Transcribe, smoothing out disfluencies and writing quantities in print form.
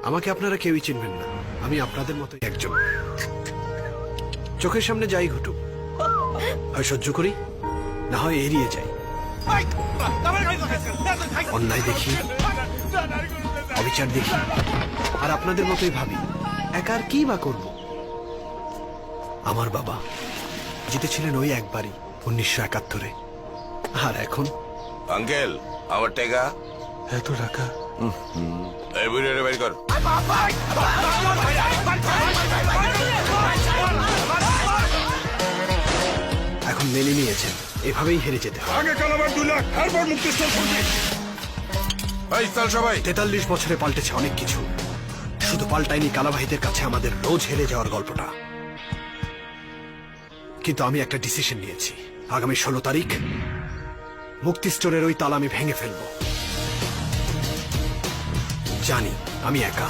আমাকে আপনারা কেউই চিনবেন না, আমি আপনাদের মতো একজন। চোখের সামনে যাই ঘটুক, হয় সহ্য করি, না হয় এড়িয়ে যাই। অন্যায় দেখি, অবিচার দেখি, আর আপনাদের মতোই ভাবি একা আর কি বা করব। আমার বাবা জিতেছিলেন ওই একবারই 1971-এ, আর এখন আঙ্কেল আমার টেকা এত টাকা। এই বুড়িরে বের কর। এখন মেনে নিয়েছেন, এভাবেই হেরে যেতে হয়। আগে কালাবার 2 লাখ, তারপর মুক্তিস্থল খুলবি। এই চল সবাই। 43 বছরে পাল্টেছে অনেক কিছু, শুধু পাল্টায়নি কালাবাহিদের কাছে আমাদের রোজ হেরে যাওয়ার গল্পটা। কিন্তু আমি একটা ডিসিশন নিয়েছি, আগামী 16 তারিখ মুক্তি স্টোরের ওই তালা আমি ভেঙে ফেলবো। জানি আমি একা,